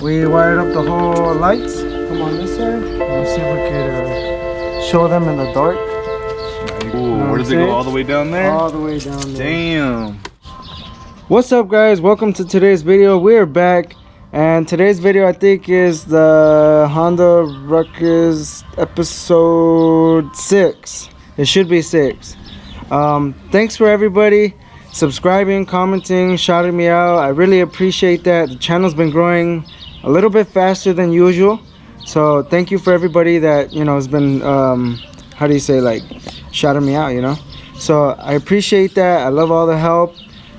We wired up the whole lights. Come on this side. Let's see if we could show them in the dark. Ooh, where does it go? All the way down there? All the way down there. Damn. What's up, guys? Welcome to today's video. We're back, and today's video I think is the Honda Ruckus episode 6. It should be 6. Thanks for everybody subscribing, commenting, shouting me out. I really appreciate that. The channel's been growing a little bit faster than usual, so thank you for everybody that, you know, has been how do you say, like, shouting me out, you know. So I appreciate that. I love all the help,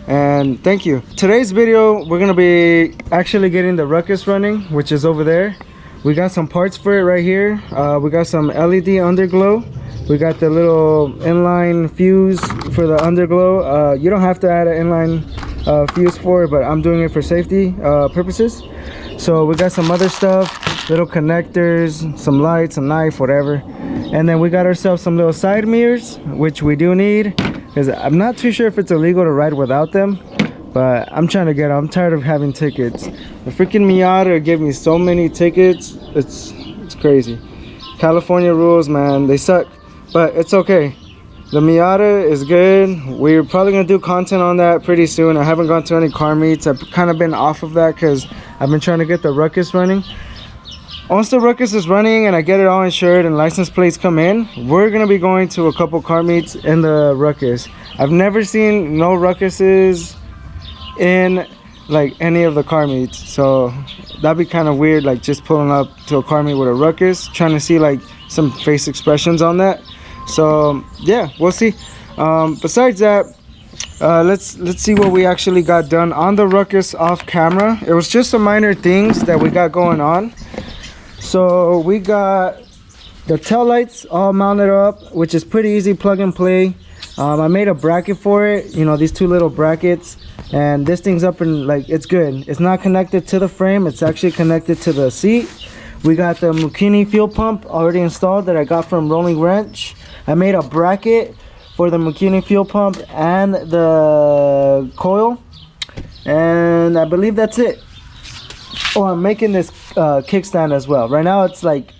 and thank you. Today's video, we're gonna be actually getting the Ruckus running, which is over there. We got some parts for it right here. We got some LED Underglow. We got the little inline fuse for the Underglow. You don't have to add an inline fuse for it, but I'm doing it for safety purposes. So we got some other stuff, little connectors, some lights, a knife, whatever. And then we got ourselves some little side mirrors, which we do need, because I'm not too sure if it's illegal to ride without them, but I'm trying to get them. I'm tired of having tickets. The freaking Miata gave me so many tickets. It's crazy. California rules, man, they suck. But it's okay. The Miata is good. We're probably gonna do content on that pretty soon. I haven't gone to any car meets. I've kind of been off of that because I've been trying to get the Ruckus running. Once the Ruckus is running and I get it all insured and license plates come in, we're gonna be going to a couple car meets in the Ruckus. I've never seen no Ruckuses in like any of the car meets, so that'd be kind of weird, like just pulling up to a car meet with a Ruckus, trying to see like some face expressions on that. So yeah, we'll see. Besides that, let's see what we actually got done on the Ruckus off camera. It was just some minor things that we got going on. So we got the tail lights all mounted up, which is pretty easy, plug and play. I made a bracket for it, you know, these two little brackets, and this thing's up and like it's good. It's not connected to the frame, it's actually connected to the seat. We got the McKinney fuel pump already installed that I got from Rolling Wrench. I made a bracket for the McKinney fuel pump and the coil, and I believe that's it. Oh, I'm making this kickstand as well. Right now it's like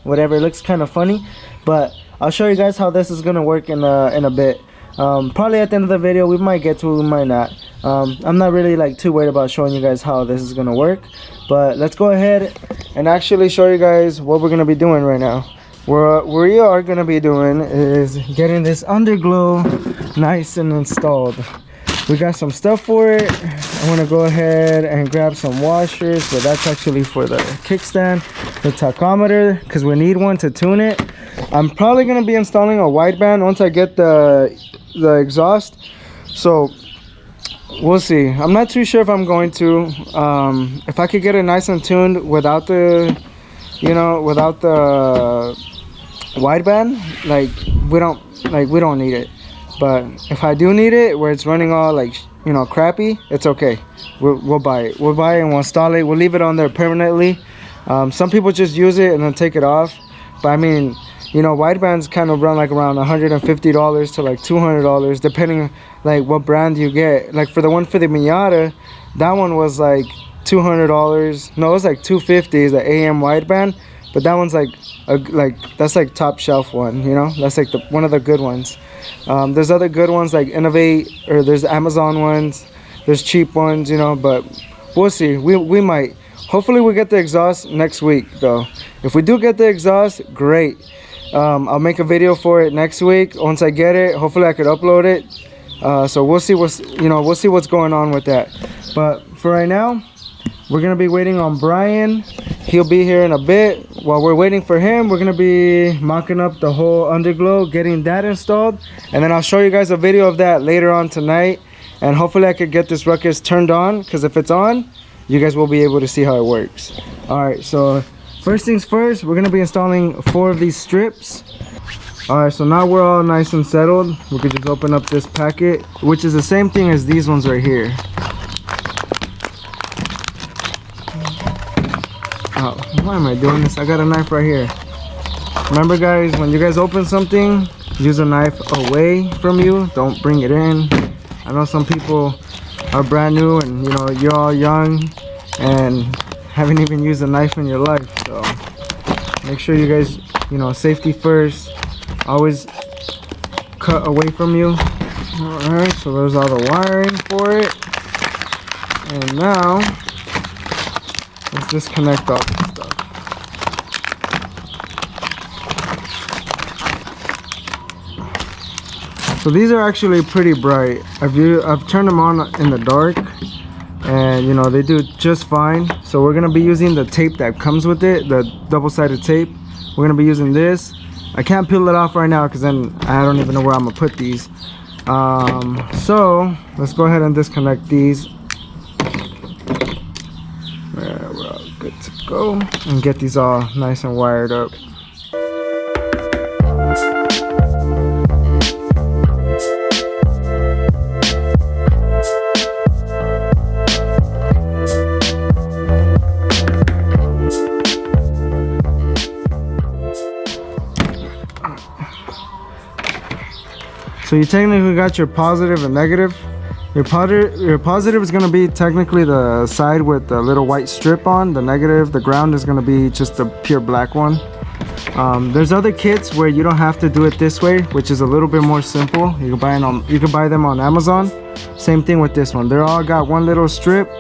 whatever, it looks kind of funny, but I'll show you guys how this is gonna work in a bit. Probably at the end of the video we might get to it, we might not. I'm not really like too worried about showing you guys how this is gonna work, but let's go ahead and actually show you guys what we're gonna be doing right now. What we are gonna be doing is getting this Underglow nice and installed. We got some stuff for it. I want to go ahead and grab some washers, but that's actually for the kickstand, the tachometer, because we need one to tune it. I'm probably gonna be installing a wideband once I get the exhaust, so we'll see. I'm not too sure if I'm going to. If I could get it nice and tuned without the, you know, without the wideband, like we don't need it. But if I do need it, where it's running all like, you know, crappy, it's okay. We'll buy it. We'll buy it and we'll install it. We'll leave it on there permanently. Some people just use it and then take it off. But I mean, you know, widebands kind of run like around $150 to like $200, depending like what brand you get. Like for the one for the Miata, that one was like $200. No, it was like $250, the AM wideband. But that one's like that's like top shelf one, you know. That's like one of the good ones. There's other good ones like Innovate, or there's Amazon ones, there's cheap ones, you know, but we'll see. We might. Hopefully we get the exhaust next week though. If we do get the exhaust, great. I'll make a video for it next week once I get it. Hopefully I could upload it. So we'll see we'll see what's going on with that. But for right now, we're gonna be waiting on Brian. He'll be here in a bit. While we're waiting for him, we're gonna be mocking up the whole Underglow, getting that installed, and then I'll show you guys a video of that later on tonight. And hopefully I could get this Ruckus turned on, because if it's on, you guys will be able to see how it works. All right, so first things first, we're gonna be installing 4 of these strips. All right, so now we're all nice and settled. We could just open up this packet, which is the same thing as these ones right here. Oh, why am I doing this? I got a knife right here. Remember guys, when you guys open something, use a knife away from you, don't bring it in. I know some people are brand new and, you know, you're all young and haven't even used a knife in your life. So make sure you guys, you know, safety first. Always cut away from you. Alright, so there's all the wiring for it. And now let's disconnect all this stuff. So these are actually pretty bright. I've turned them on in the dark, and you know they do just fine. So we're gonna be using the tape that comes with it, the double-sided tape. We're gonna be using this. I can't peel it off right now because then I don't even know where I'm gonna put these. So let's go ahead and disconnect these. We're all good to go, and get these all nice and wired up. So you technically got your positive and negative. Your positive is going to be technically the side with the little white strip on. The negative, the ground, is going to be just the pure black one. There's other kits where you don't have to do it this way, which is a little bit more simple. You can buy them on Amazon. Same thing with this one. They're all got one little strip,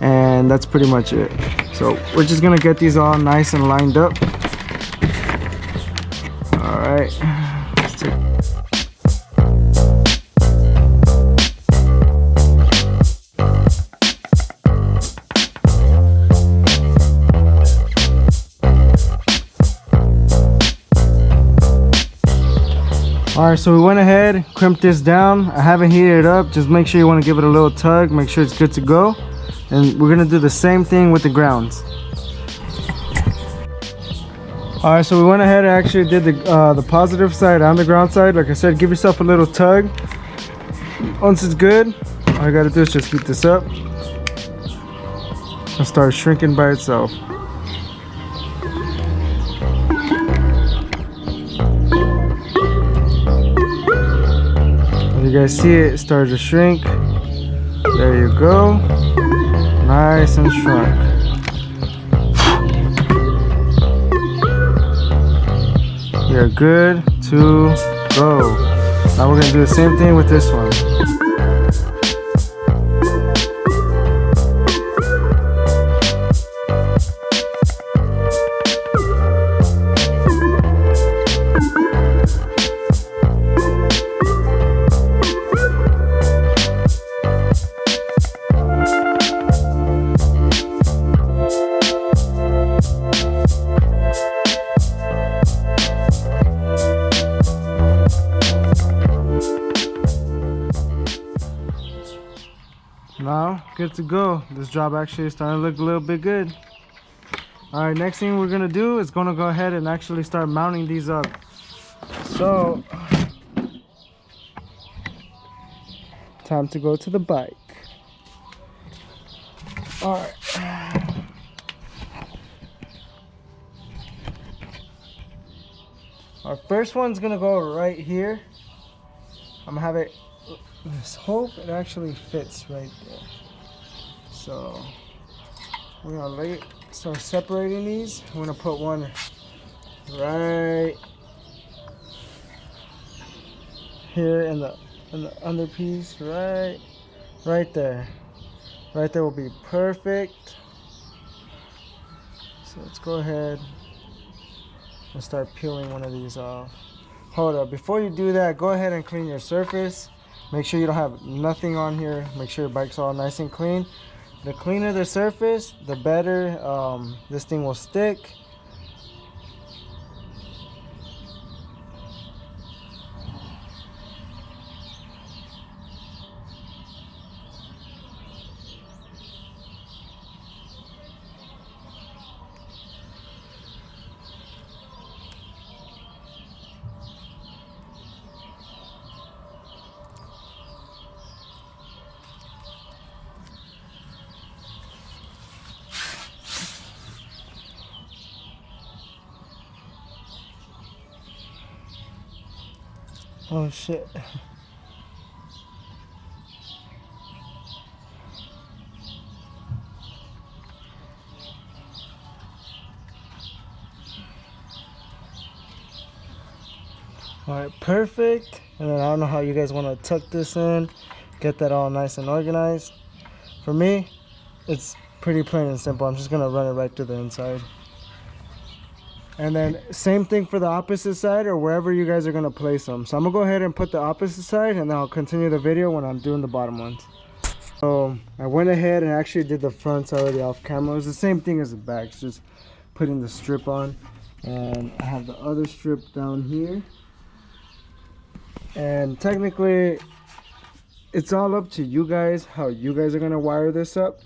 and that's pretty much it. So we're just going to get these all nice and lined up. All right. Alright, so we went ahead, crimped this down. I haven't heated it up. Just make sure you want to give it a little tug. Make sure it's good to go. And we're going to do the same thing with the grounds. Alright, so we went ahead and actually did the positive side on the ground side. Like I said, give yourself a little tug. Once it's good, all you got to do is just heat this up. And start shrinking by itself. You guys see it started to shrink. There you go. Nice and shrunk. You're good to go. Now we're gonna do the same thing with this one. Now, good to go. This job actually is starting to look a little bit good. Alright, next thing we're gonna do is gonna go ahead and actually start mounting these up. So, time to go to the bike. Alright. Our first one's gonna go right here. I'm gonna have it, let's hope it actually fits right there. So we're gonna start separating these. We're gonna put one right here in the under piece, right there. Right there will be perfect. So let's go ahead and start peeling one of these off. Hold up, before you do that, go ahead and clean your surface. Make sure you don't have nothing on here. Make sure your bike's all nice and clean. The cleaner the surface, the better this thing will stick. Oh shit. Alright, perfect. And then I don't know how you guys want to tuck this in, get that all nice and organized. For me, it's pretty plain and simple. I'm just going to run it right to the inside. And then same thing for the opposite side or wherever you guys are going to place them. So I'm going to go ahead and put the opposite side and then I'll continue the video when I'm doing the bottom ones. So I went ahead and actually did the fronts already off camera. It was the same thing as the backs, just putting the strip on. And I have the other strip down here. And technically, it's all up to you guys how you guys are going to wire this up.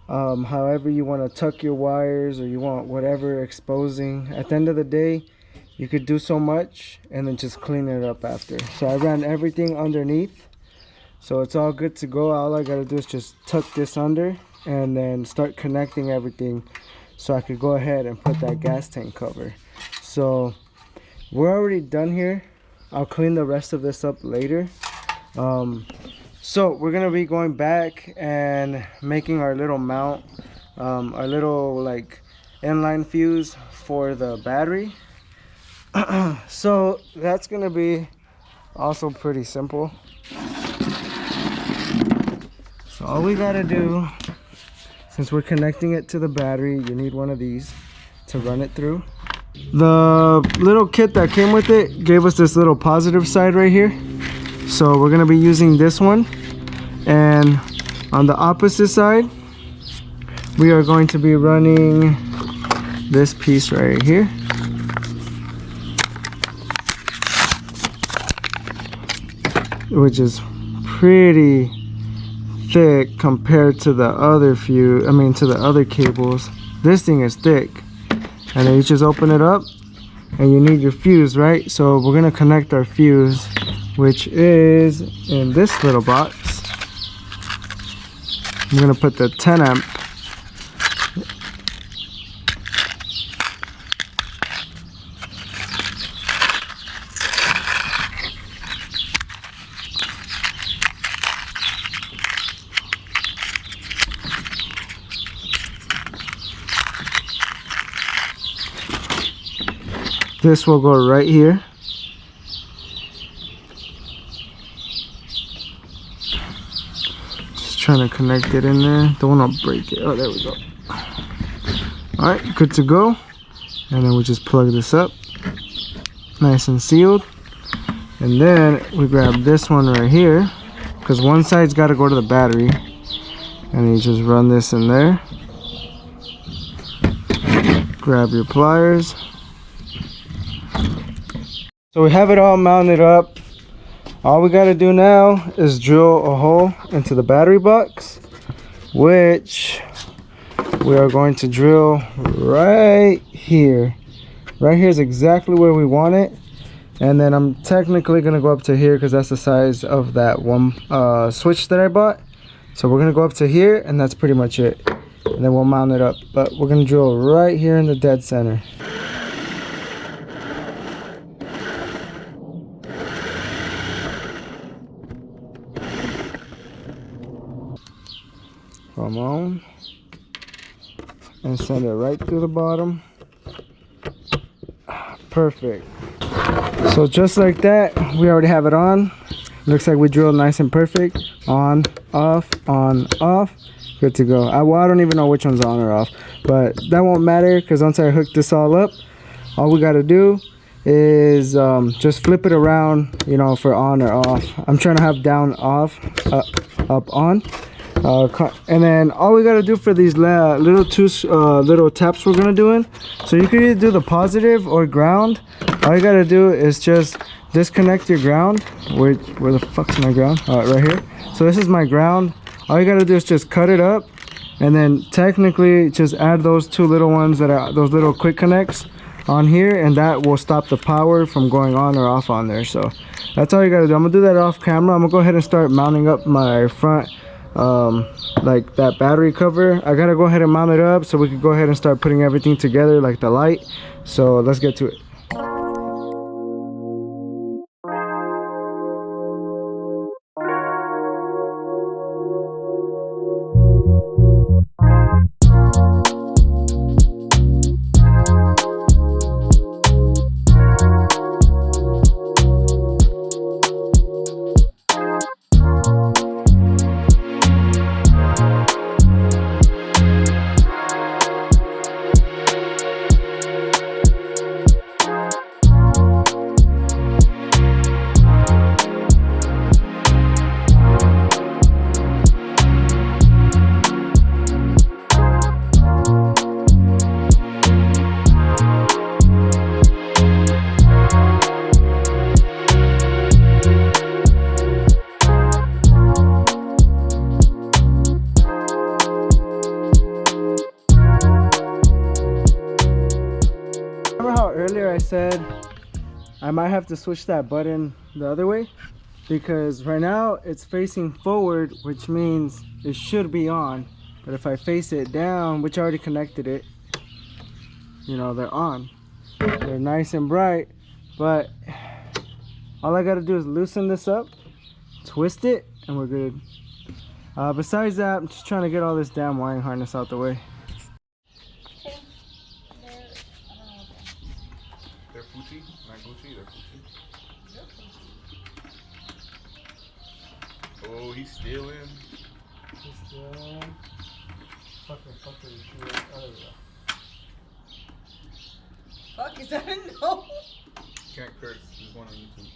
However you want to tuck your wires or you want whatever exposing. At the end of the day, you could do so much and then just clean it up after. So I ran everything underneath. So it's all good to go. All I got to do is just tuck this under and then start connecting everything so I could go ahead and put that gas tank cover. So we're already done here. I'll clean the rest of this up later. So we're gonna be going back and making our little mount, our little like inline fuse for the battery. So that's gonna be also pretty simple. So all we gotta do, since we're connecting it to the battery, you need one of these to run it through. The little kit that came with it gave us this little positive side right here. So we're gonna be using this one. And on the opposite side, we are going to be running this piece right here. Which is pretty thick compared to the other to the other cables. This thing is thick. And then you just open it up and you need your fuse, right? So we're gonna connect our fuse, which is in this little box. I'm gonna put the 10 amp. This will go right here. Just trying to connect it in there. Don't want to break it. Oh, there we go. Alright, good to go. And then we just plug this up. Nice and sealed. And then we grab this one right here, because one side's got to go to the battery. And you just run this in there. Grab your pliers. So we have it all mounted up. All we got to do now is drill a hole into the battery box, which we are going to drill right here. Right here is exactly where we want it. And then I'm technically going to go up to here because that's the size of that one switch that I bought. So we're going to go up to here and that's pretty much it. And then we'll mount it up. But we're going to drill right here in the dead center. Come on. And send it right through the bottom. Perfect. So just like that, we already have it on. Looks like we drilled nice and perfect. On, off, good to go. Well, I don't even know which one's on or off, but that won't matter because once I hook this all up, all we got to do is just flip it around, you know, for on or off. I'm trying to have down, off, up, on. And then all we got to do for these little taps we're gonna do in, so you can either do the positive or ground. All you got to do is just disconnect your ground. Where the fuck's my ground? Right here. So this is my ground. All you got to do is just cut it up and then technically just add those two little ones that are those little quick connects on here, and that will stop the power from going on or off on there. So that's all you got to do. I'm gonna do that off camera. I'm gonna go ahead and start mounting up my front like that battery cover. I gotta go ahead and mount it up so we can go ahead and start putting everything together, like the light. So let's get to it. remember how earlier I said I might have to switch that button the other way? Because right now it's facing forward, which means it should be on. But if I face it down, which I already connected it, you know, they're on. They're nice and bright, but all I gotta do is loosen this up, twist it, and we're good. Besides that, I'm just trying to get all this damn wiring harness out the way. They're Fuji, not Gucci, they're Fuji. Oh, he's stealing. He's stealing. Fucker. Fuck, is that a no? Can't curse, there's one on YouTube.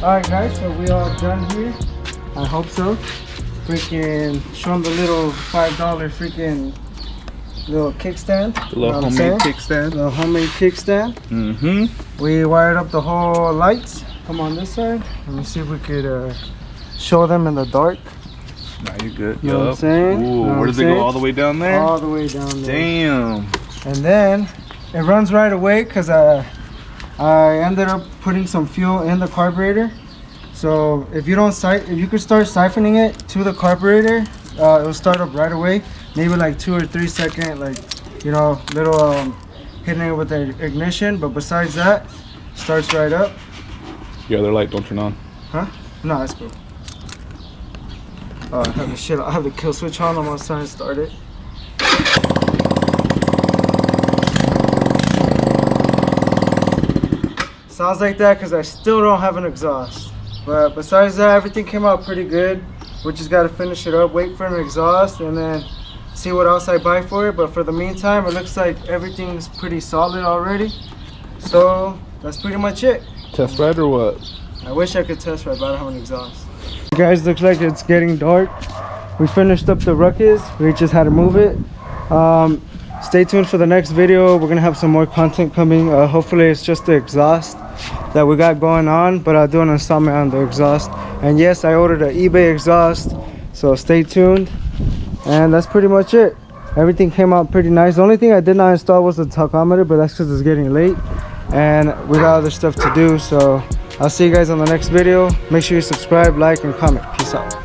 Alright guys, so we all done here. I hope so. Freaking show them the little $5 freaking little kickstand. The little homemade kickstand. Little homemade kickstand. We wired up the whole lights. Come on this side. Let me see if we could show them in the dark. Nah, you're good. You know what I'm saying? Ooh, where does it go? All the way down there? All the way down there. Damn. And then it runs right away because I ended up putting some fuel in the carburetor. So if you could start siphoning it to the carburetor, it will start up right away. Maybe like 2 or 3 second, like, you know, little hitting it with the ignition. But besides that, starts right up. Your other light don't turn on. Huh? No, that's cool. Oh, I have the kill switch on. I'm almost trying to start it. Sounds like that because I still don't have an exhaust. But besides that, everything came out pretty good. We just got to finish it up, wait for an exhaust, and then see what else I buy for it. But for the meantime, it looks like everything's pretty solid already. So that's pretty much it. Test ride or what? I wish I could test ride, but I don't have an exhaust. Guys, looks like it's getting dark. We finished up the Ruckus. We just had to move it. Stay tuned for the next video. We're gonna have some more content coming. Hopefully it's just the exhaust that we got going on, but I'll do an installment on the exhaust. And yes, I ordered an eBay exhaust, so stay tuned. And that's pretty much it. Everything came out pretty nice. The only thing I did not install was the tachometer, but that's because it's getting late and we got other stuff to do. So I'll see you guys on the next video. Make sure you subscribe, like, and comment. Peace out.